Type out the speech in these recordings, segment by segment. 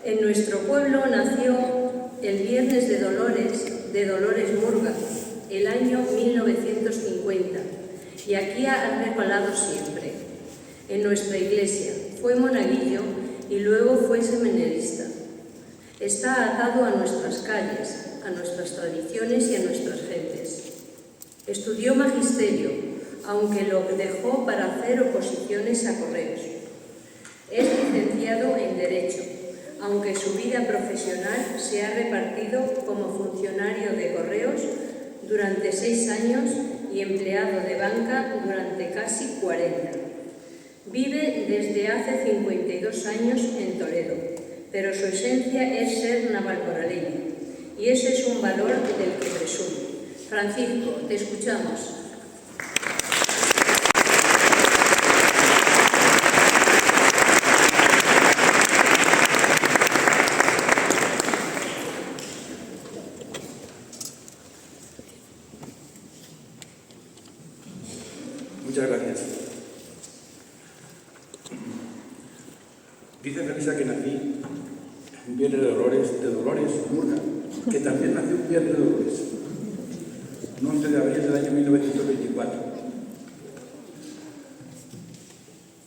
En nuestro pueblo nació el Viernes de Dolores Murga, el año 1950, y aquí ha recolado siempre. En nuestra iglesia fue monaguillo y luego fue seminarista. Está atado a nuestras calles, a nuestras tradiciones y a nuestras gentes. Estudió magisterio, aunque lo dejó para hacer oposiciones a correos. Es licenciado en Derecho, aunque su vida profesional se ha repartido como funcionario de correos durante 6 años y empleado de banca durante casi 40. Vive desde hace 52 años en Toledo, pero su esencia es ser navalmoraleño, y ese es un valor del que presume. Francisco, te escuchamos. Muchas gracias. Dice Felisa que nací un Viernes de Dolores Murga, que también nació un Viernes de Dolores, un 11 de abril del año 1924.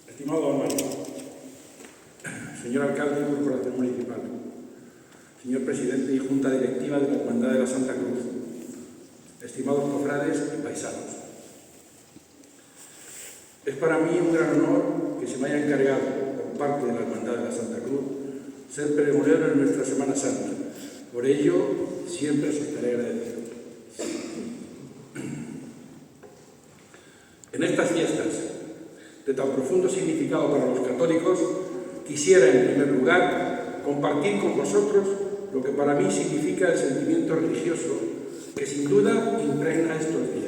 Estimado don Mario, señor alcalde de Corporación Municipal, señor presidente y junta directiva de la Hermandad de la Santa Cruz, estimados cofrades y paisanos. Es para mí un gran honor que se me haya encargado, por parte de la Hermandad de la Santa Cruz, ser pregonero en nuestra Semana Santa. Por ello, siempre os estaré agradecido. En estas fiestas, de tan profundo significado para los católicos, quisiera, en primer lugar, compartir con vosotros lo que para mí significa el sentimiento religioso que sin duda impregna estos días.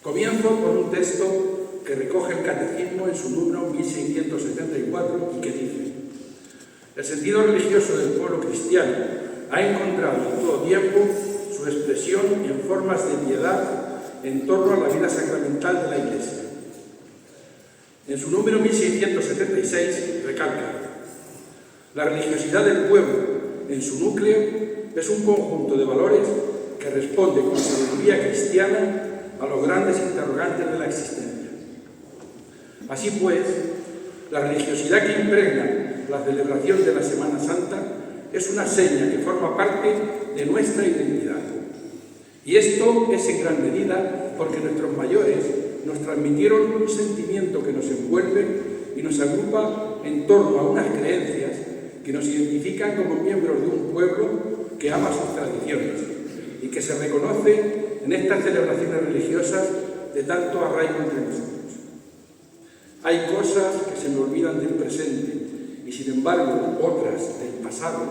Comienzo con un texto que recoge el Catecismo en su número 1674 y que dice: el sentido religioso del pueblo cristiano ha encontrado en todo tiempo su expresión en formas de piedad en torno a la vida sacramental de la Iglesia. En su número 1676 recalca: la religiosidad del pueblo, en su núcleo, es un conjunto de valores que responde con sabiduría cristiana a los grandes interrogantes de la existencia. Así pues, la religiosidad que impregna la celebración de la Semana Santa es una seña que forma parte de nuestra identidad. Y esto es en gran medida porque nuestros mayores nos transmitieron un sentimiento que nos envuelve y nos agrupa en torno a unas creencias que nos identifican como miembros de un pueblo que ama sus tradiciones y que se reconoce en estas celebraciones religiosas de tanto arraigo entre nosotros. Hay cosas que se me olvidan del presente y, sin embargo, otras del pasado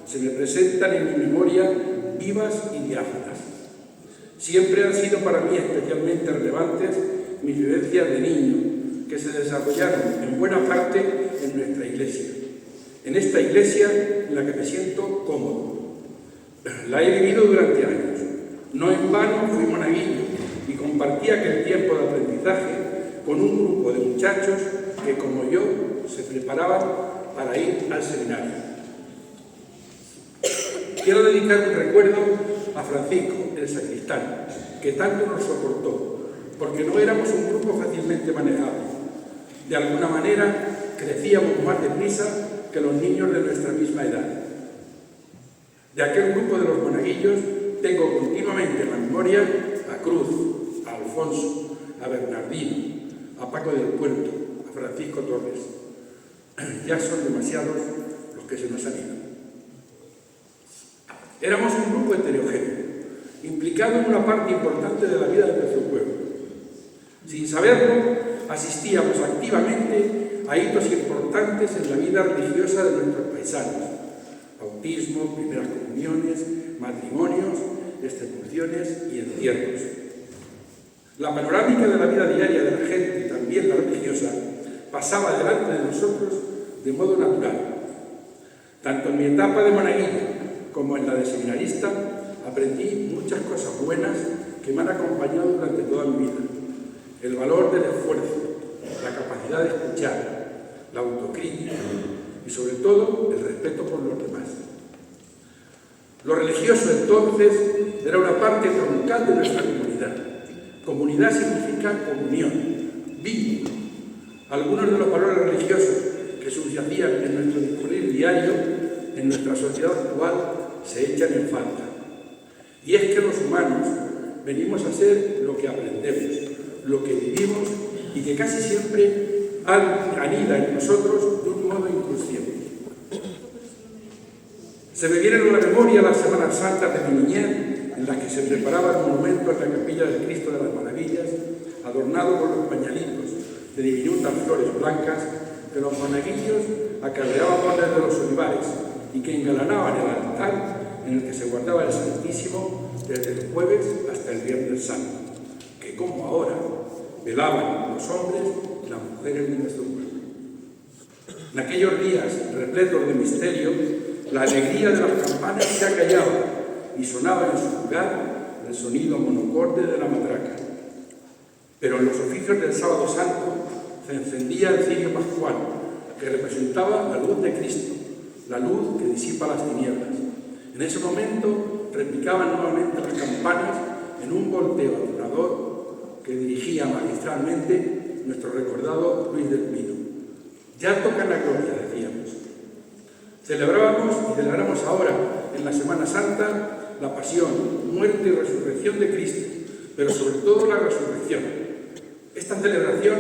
se me presentan en mi memoria vivas y diáfanas. Siempre han sido para mí especialmente relevantes mis vivencias de niño, que se desarrollaron en buena parte en nuestra iglesia. En esta iglesia en la que me siento cómodo. La he vivido durante años. No en vano fui monaguillo y compartí aquel tiempo de aprendizaje con un grupo de muchachos que, como yo, se preparaban para ir al seminario. Quiero dedicar un recuerdo a Francisco, el sacristán, que tanto nos soportó, porque no éramos un grupo fácilmente manejado. De alguna manera, crecíamos más deprisa que los niños de nuestra misma edad. De aquel grupo de los monaguillos tengo continuamente en la memoria a Cruz, a Alfonso, a Bernardino, a Paco del Puerto, a Francisco Torres. Ya son demasiados los que se nos han ido. Éramos un grupo heterogéneo, implicado en una parte importante de la vida de nuestro pueblo. Sin saberlo, asistíamos activamente a hitos importantes en la vida religiosa de nuestros paisanos: bautismos, primeras comuniones, matrimonios, execuciones y entierros. La panorámica de la vida diaria de la gente, y también la religiosa, pasaba delante de nosotros de modo natural. Tanto en mi etapa de monaguillo como en la de seminarista, aprendí muchas cosas buenas que me han acompañado durante toda mi vida. El valor del esfuerzo, la capacidad de escuchar, la autocrítica, y sobre todo el respeto por los demás. Lo religioso entonces era una parte troncal de nuestra comunidad. Comunidad significa comunión, vínculo. Algunos de los valores religiosos que subyacían en nuestro discurrir diario, en nuestra sociedad actual, se echan en falta. Y es que los humanos venimos a ser lo que aprendemos, lo que vivimos y que casi siempre anida en nosotros de un modo inconsciente. Se me vienen a la memoria las Semanas Santas de mi niñez, en las que se preparaba el monumento en la capilla del Cristo de las Maravillas, adornado con los pañalitos de diminutas flores blancas que los monaguillos acarreaban desde los olivares y que engalanaban el altar en el que se guardaba el Santísimo desde el jueves hasta el Viernes Santo, que como ahora velaban los hombres y las mujeres de nuestro pueblo. En aquellos días repletos de misterio, la alegría de las campanas se acallaba y sonaba en su lugar el sonido monocorde de la matraca. Pero en los oficios del Sábado Santo se encendía el cirio pascual, que representaba la luz de Cristo, la luz que disipa las tinieblas. En ese momento repicaban nuevamente las campanas en un volteo adornador que dirigía magistralmente nuestro recordado Luis del Pino. Ya toca la gloria, decíamos. Celebrábamos y celebramos ahora, en la Semana Santa, la pasión, muerte y resurrección de Cristo, pero sobre todo la resurrección. Esta celebración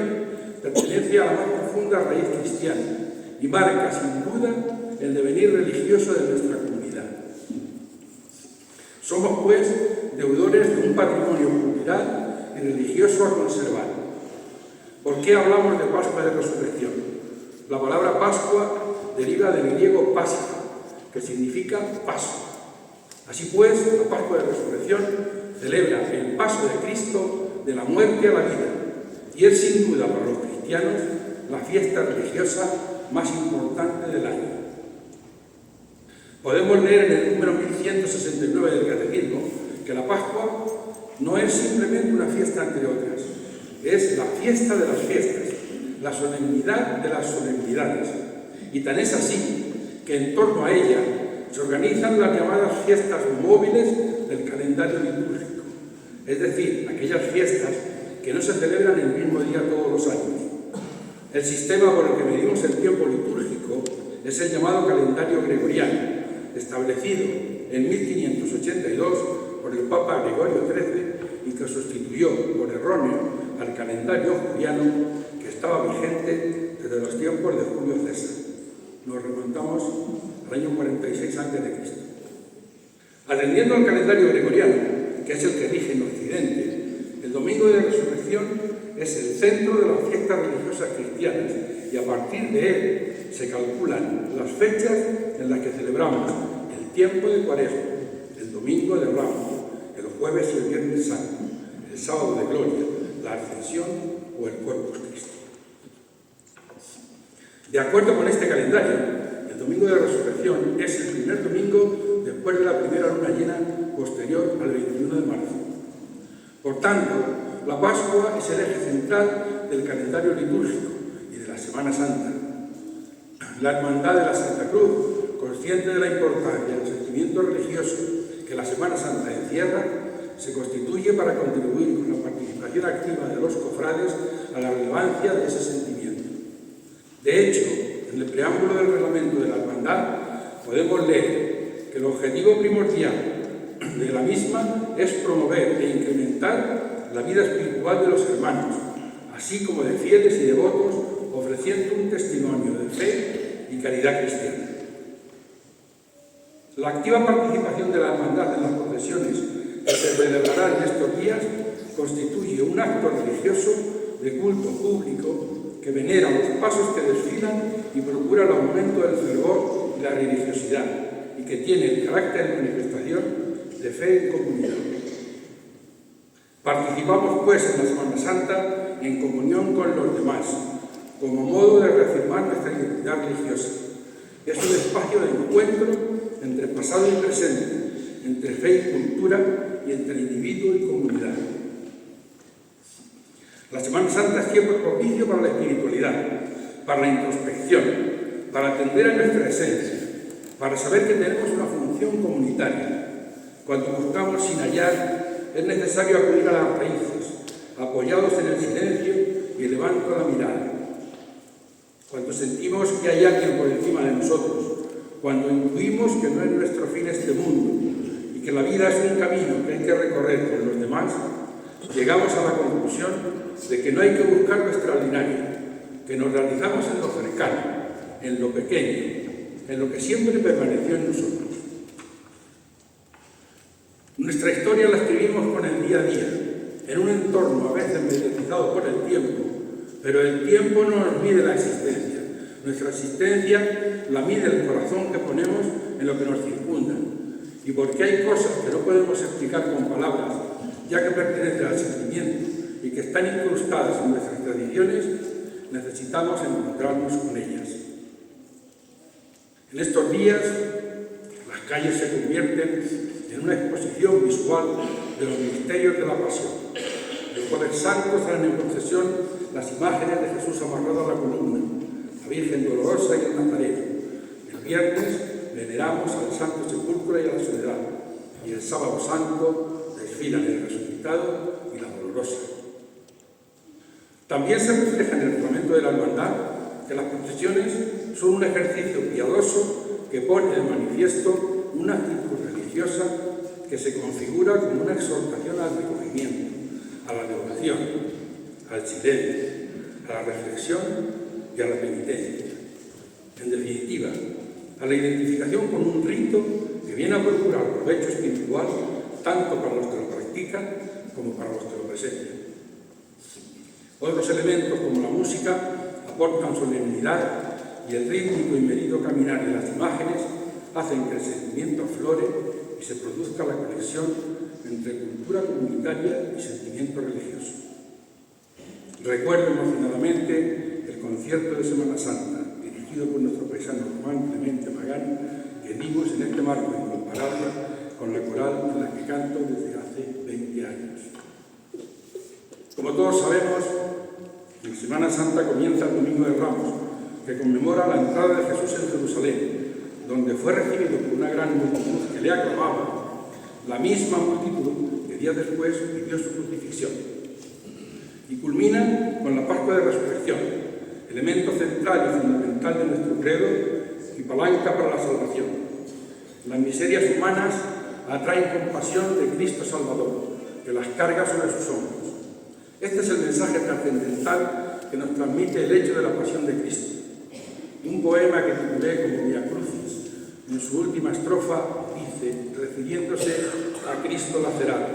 pertenece a la más profunda raíz cristiana y marca, sin duda, el devenir religioso de nuestra comunidad. Somos, pues, deudores de un patrimonio cultural y religioso a conservar. ¿Por qué hablamos de Pascua de Resurrección? La palabra Pascua deriva del griego Pascha, que significa paso. Así pues, la Pascua de Resurrección celebra el paso de Cristo de la muerte a la vida, y es sin duda para los cristianos la fiesta religiosa más importante del año. Podemos leer en el número 1169 del Catecismo que la Pascua no es simplemente una fiesta entre otras, es la fiesta de las fiestas, la solemnidad de las solemnidades. Y tan es así que en torno a ella se organizan las llamadas fiestas móviles del calendario litúrgico, es decir, aquellas fiestas que no se celebran el mismo día todos los años. El sistema por el que medimos el tiempo litúrgico es el llamado calendario gregoriano, establecido en 1582 por el Papa Gregorio XIII y que sustituyó por erróneo al calendario juliano que estaba vigente desde los tiempos de Julio César. Nos remontamos al año 46 a.C. Atendiendo al calendario gregoriano, que es el que rige en Occidente, el Domingo de Resurrección es el centro de las fiestas religiosas cristianas y a partir de él se calculan las fechas en las que celebramos el tiempo de Cuaresma, el Domingo de Ramos, el Jueves y el Viernes Santo, el Sábado de Gloria, la Ascensión o el Corpus Christi. De acuerdo con este calendario, el Domingo de Resurrección es el primer domingo después de la primera luna llena posterior al 21 de marzo. Por tanto, la Pascua es el eje central del calendario litúrgico y de la Semana Santa. La Hermandad de la Santa Cruz, consciente de la importancia del sentimiento religioso que la Semana Santa encierra, se constituye para contribuir con la participación activa de los cofrades a la relevancia de ese sentimiento. De hecho, en el preámbulo del reglamento de la Hermandad podemos leer que el objetivo primordial de la misma es promover e incrementar la vida espiritual de los hermanos, así como de fieles y devotos, ofreciendo un testimonio de fe y caridad cristiana. La activa participación de la hermandad en las procesiones que se celebrarán en estos días constituye un acto religioso de culto público que venera los pasos que desfilan y procura el aumento del fervor y la religiosidad, y que tiene el carácter de manifestación de fe en comunidad. Participamos, pues, en la Semana Santa en comunión con los demás, como modo de reafirmar nuestra identidad religiosa. Es un espacio de encuentro entre pasado y presente, entre fe y cultura y entre individuo y comunidad. La Semana Santa es tiempo propicio para la espiritualidad, para la introspección, para atender a nuestra esencia, para saber que tenemos una función comunitaria. Cuando buscamos sin hallar, es necesario acudir a las raíces, apoyados en el silencio y elevando la mirada. Cuando sentimos que hay alguien por encima de nosotros, cuando intuimos que no es nuestro fin este mundo y que la vida es un camino que hay que recorrer con los demás, llegamos a la conclusión de que no hay que buscar lo extraordinario, que nos realizamos en lo cercano, en lo pequeño, en lo que siempre permaneció en nosotros. Nuestra historia la escribimos con el día a día, en un entorno a veces mediatizado por el tiempo, pero el tiempo no nos mide la existencia. Nuestra existencia la mide el corazón que ponemos en lo que nos circunda. Y porque hay cosas que no podemos explicar con palabras, ya que pertenecen al sentimiento y que están incrustadas en nuestras tradiciones, necesitamos encontrarnos con ellas. En estos días, las calles se convierten en una exposición visual de los misterios de la pasión. El Jueves Santo traen en procesión las imágenes de Jesús amarrado a la columna, la Virgen Dolorosa y el Nazareno. El viernes veneramos al Santo Sepulcro y a la Soledad, y el Sábado Santo desfilan el Resucitado y la Dolorosa. También se refleja en el reglamento de la hermandad que las procesiones son un ejercicio piadoso que pone de manifiesto una actitud religiosa que se configura como una exhortación al recogimiento, a la devoción, al silencio, a la reflexión y a la penitencia. En definitiva, a la identificación con un rito que viene a procurar provecho espiritual tanto para los que lo practican como para los que lo presencian. Otros elementos como la música aportan solemnidad y el rítmico y medido caminar de las imágenes hacen que el sentimiento aflore y se produzca la conexión entre cultura comunitaria y sentimiento religioso. Recuerdo emocionadamente el concierto de Semana Santa, dirigido por nuestro paisano Román Clemente Magán, que dimos en este marco incomparable con la coral en la que canto desde hace 20 años. Como todos sabemos, en Semana Santa comienza el Domingo de Ramos, que conmemora la entrada de Jesús en Jerusalén, donde fue recibido por una gran multitud que le aclamaba, la misma multitud que días después vivió su crucifixión. Y culmina con la Pascua de Resurrección, elemento central y fundamental de nuestro credo y palanca para la salvación. Las miserias humanas atraen compasión de Cristo Salvador, que las carga sobre sus hombros. Este es el mensaje trascendental que nos transmite el hecho de la pasión de Cristo. Un poema que titulé como Via Crucis, en su última estrofa dice, refiriéndose a Cristo lacerado,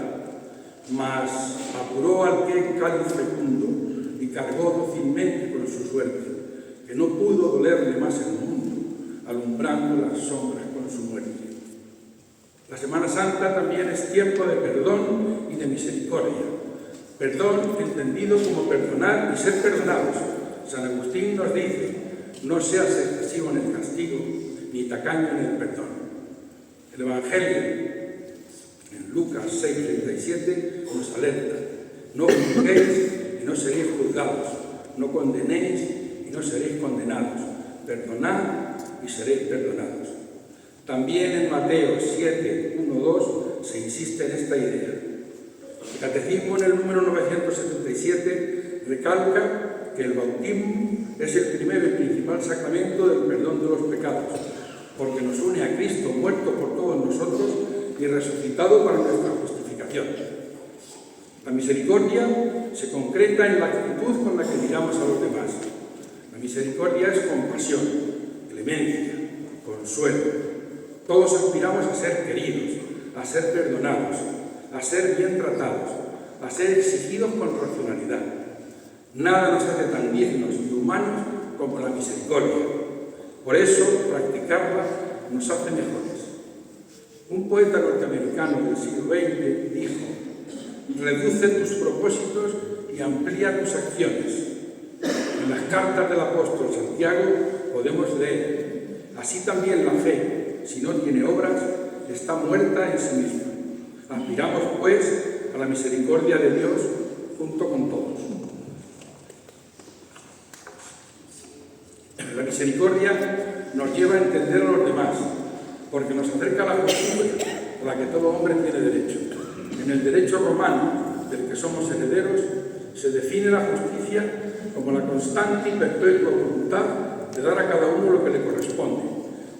mas apuró al que en cáliz fecundo y cargó dócilmente con su suerte, que no pudo dolerle más el mundo, alumbrando las sombras con su muerte. La Semana Santa también es tiempo de perdón y de misericordia. Perdón entendido como perdonar y ser perdonados. San Agustín nos dice, no seas excesivo en el castigo, ni tacaño en el perdón. El Evangelio, en Lucas 6:37, nos alerta, no juzguéis y no seréis juzgados, no condenéis y no seréis condenados, perdonad y seréis perdonados. También en Mateo 7:1-2 se insiste en esta idea. El Catecismo, en el número 977, recalca que el bautismo es el primer y principal sacramento del perdón de los pecados, porque nos une a Cristo muerto por todos nosotros y resucitado para nuestra justificación. La misericordia se concreta en la actitud con la que miramos a los demás. La misericordia es compasión, clemencia, consuelo. Todos aspiramos a ser queridos, a ser perdonados, a ser bien tratados, a ser exigidos con racionalidad. Nada nos hace tan dignos y humanos como la misericordia. Por eso, practicarla nos hace mejores. Un poeta norteamericano del siglo XX dijo, reduce tus propósitos y amplía tus acciones. En las cartas del apóstol Santiago podemos leer, así también la fe, si no tiene obras, está muerta en sí misma. Aspiramos, pues, a la misericordia de Dios junto con todos. La misericordia nos lleva a entender a los demás, porque nos acerca a la justicia a la que todo hombre tiene derecho. En el derecho romano, del que somos herederos, se define la justicia como la constante y perpetua voluntad de dar a cada uno lo que le corresponde.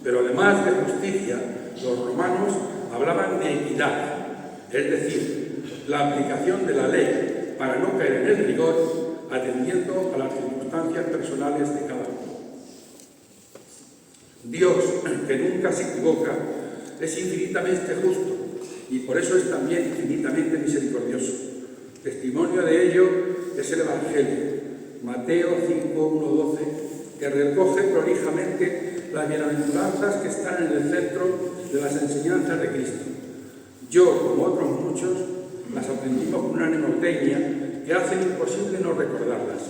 Pero además de justicia, los romanos hablaban de equidad, es decir, la aplicación de la ley para no caer en el rigor, atendiendo a las circunstancias personales de cada uno. Dios, que nunca se equivoca, es infinitamente justo y por eso es también infinitamente misericordioso. Testimonio de ello es el Evangelio, Mateo 5, 1, 12, que recoge prolijamente las bienaventuranzas que están en el centro de las enseñanzas de Cristo. Yo, como otros muchos, las aprendimos con una mnemotecnia que hace imposible no recordarlas.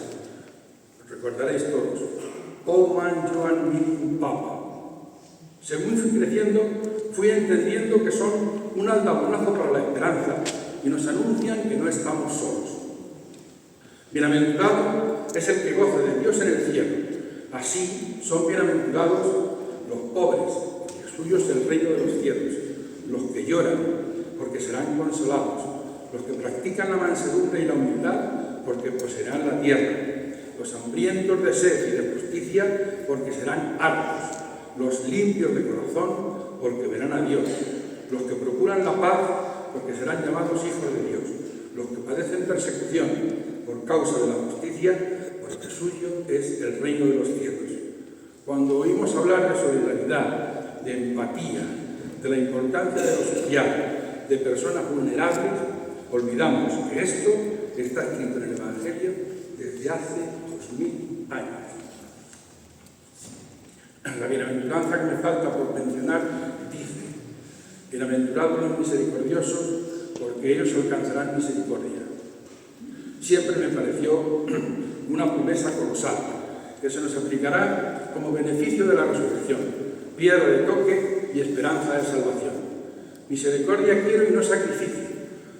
Recordaréis todos. Oman Joan Min Papa. Según fui creciendo, fui entendiendo que son un aldabonazo para la esperanza y nos anuncian que no estamos solos. Bienaventurado es el que goza de Dios en el cielo. Así son bienaventurados los pobres, porque suyo es el reino de los cielos, los que lloran, porque serán consolados, los que practican la mansedumbre y la humildad, porque poseerán la tierra, los hambrientos de sed y de justicia, porque serán hartos, los limpios de corazón, porque verán a Dios, los que procuran la paz, porque serán llamados hijos de Dios, los que padecen persecución por causa de la justicia, porque suyo es el reino de los cielos. Cuando oímos hablar de solidaridad, de empatía, de la importancia de lo social, de personas vulnerables, olvidamos que esto está escrito en el Evangelio desde hace 2000 años. La bienaventuranza que me falta por mencionar dice: bienaventurados los misericordiosos, porque ellos alcanzarán misericordia. Siempre me pareció una promesa colosal, que se nos aplicará como beneficio de la resurrección, piedra de toque y esperanza de salvación. Misericordia quiero y no sacrificio.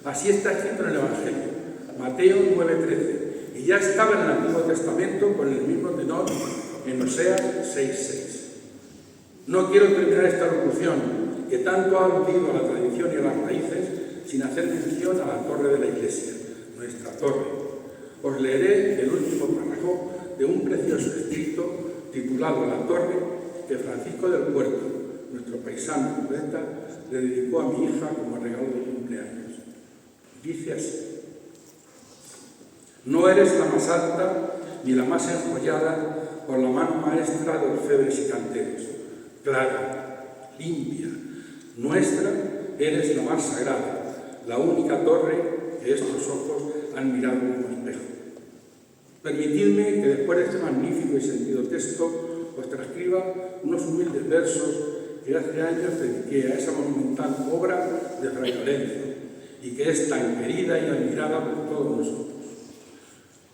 Así está escrito en el Evangelio, Mateo 9:13, y ya estaba en el Antiguo Testamento con el mismo tenor en Oseas 6:6. No quiero terminar esta locución, que tanto ha aludido a la tradición y a las raíces, sin hacer mención a la torre de la Iglesia, nuestra torre. Os leeré el último párrafo de un precioso escrito titulado La Torre, que Francisco del Puerto, nuestro paisano poeta, le dedicó a mi hija como regalo de cumpleaños. Dice así: no eres la más alta ni la más enjollada por la mano maestra de orfebres y canteros. Clara, limpia, nuestra, eres la más sagrada, la única torre que estos ojos han mirado como espejo. Permitidme que después de este magnífico y sentido texto os transcriba unos humildes versos que hace años dediqué a esa monumental obra de Fray Lorenzo y que es tan querida y admirada por todos nosotros.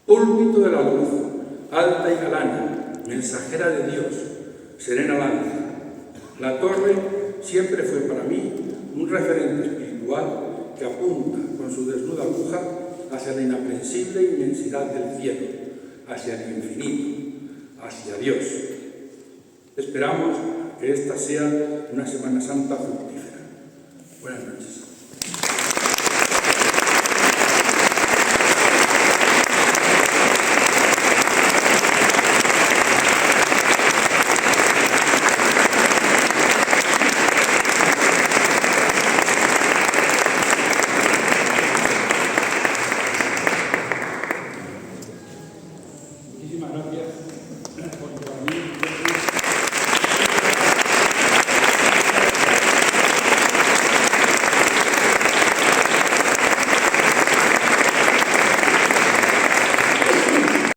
Púlpito de la luz, alta y galana, mensajera de Dios, serena lanza. La torre siempre fue para mí un referente espiritual que apunta con su desnuda aguja hacia la inaprensible inmensidad del cielo, hacia el infinito, hacia Dios. Esperamos que esta sea una Semana Santa fructífera. Buenas noches.